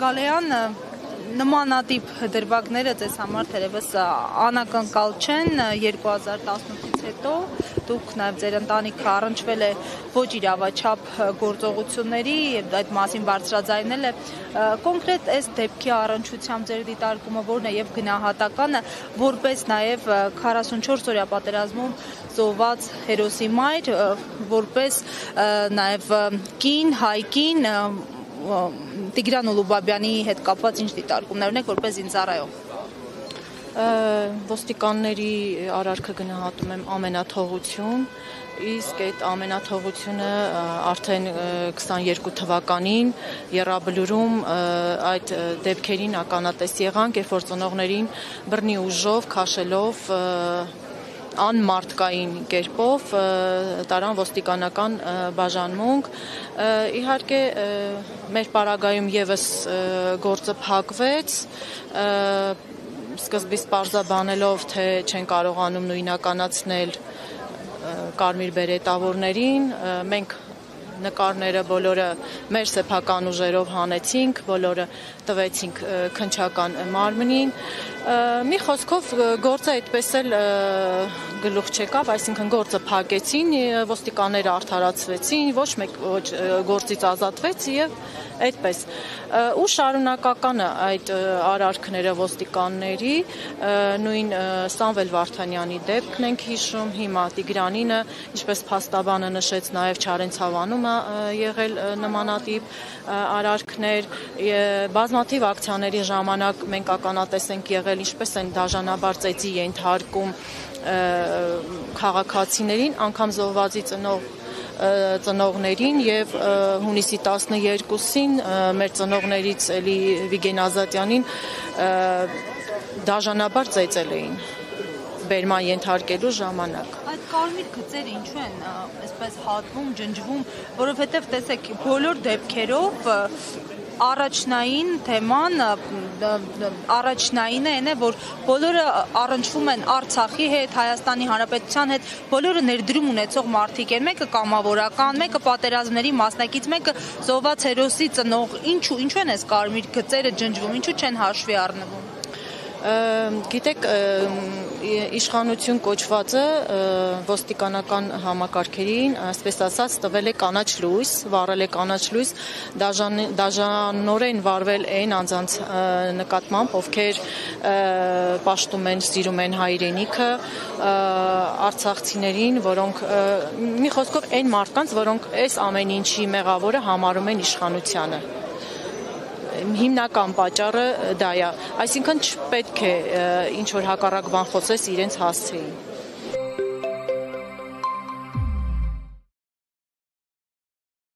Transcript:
Գալեյան, նմանատիպ դրվագները ձեզ համար թերևս անակնկալ չեն 2018-ից հետո, դուք նաև ձեր ընտանիքը առնչվել է ոչ իրավաչափ գործողությունների և այդ մասին բարձրաձայնել է, կոնկրետ այս դեպքի առնչությամբ ձեր դիտարկումը որն է և գնահատականը, որպես նաև 44-օրյա պատերազմում զոհված հերոսի մայր, որպես նաև կին, հայ կին, Տիգրան Ուլուբաբյանի հետ կապված ինչ դիտարկումներ ունեք որպես զինծառայող։ Ոստիկանների արարքը գնահատում եմ ամենաթողություն, իսկ այդ ամենաթողությունը արդեն 22 թվականին Եռաբլուրում այդ դեպքերին ականատես եղանք, երբ որ ծնողներին բռնի ուժով, քաշելով անմարդկային կերպով տարան ոստիկանական բաժանմունք, իհարկե մեր պարագայում ևս գործը փակվեց, սկզբից պարզաբանելով, թե չեն կարողանում նույնականացնել կարմիր բերետավորներին, մենք նկարները բոլորը մեր սեփական ուժերով հանեցինք, բոլորը տվեցինք քննչական մարմնին, մի խոսքով գործը այդպես էլ գլուխ չեկավ, այսինքն գործը փակեցին, ոստիկանները արդարացվեցին, ոչ մեկ գործից ազատվեց եւ այդպես ու շարունակականը այդ արարքները ոստիկանների նույն Սամվել Վարդանյանի դեպքն ենք հիշում, հիմա Տիգրանինը, ինչպես փաստաբանը նշեց, նաև Չարենցավանում եղել նմանատիպ արարքներ, բազմաթիվ ակցիաների ժամանակ մենք ականատես ենք եղել, ինչպես են դաժանաբար ծեծի ենթարկում քաղաքացիներին, անգամ զոհվածի ծնողներին եւ հունիսի 12-ին մեր ծնողներից էլի Վիգեն Ազատյանին դաժանաբար ծեծել էին բերման ենթարկելու ժամանակ։ Այդ կարմիր գծերը ինչու են այսպես հատվում, ջնջվում, որովհետև տեսեք բոլոր դեպքերով առաջնային թեման առաջնայինը այն է, որ բոլորը առնչվում են Արցախի հետ, Հայաստանի Հանրապետության հետ, բոլորը ներդրում ունեցող մարդիկ են, մեկը կամավորական, մեկը պատերազմների մասնակից, մեկը զոհված հերոսի ծնող, ինչու են այս կարմիր գծերը ջնջվում, ինչու չեն հաշվի առնվում։ Գիտեք, իշխանություն կոչվածը ոստիկանական համակարգերին, այսպես ասած, տվել է կանաչ լույս, վառել է կանաչ լույս, դաժանորեն վարվել այն անձանց նկատմամբ, ովքեր պաշտում են, սիրում են հայրենիքը, արցախցիներին, որոնք մի խոսքով այն մարդկանց, որոնք այս ամեն ինչի մեղավորը համարում են իշխանությանը։ Հիմնական պատճառը դա է, այսինքն չպետք է ինչ որ հակառակ բան խոսես իրենց հասցեին։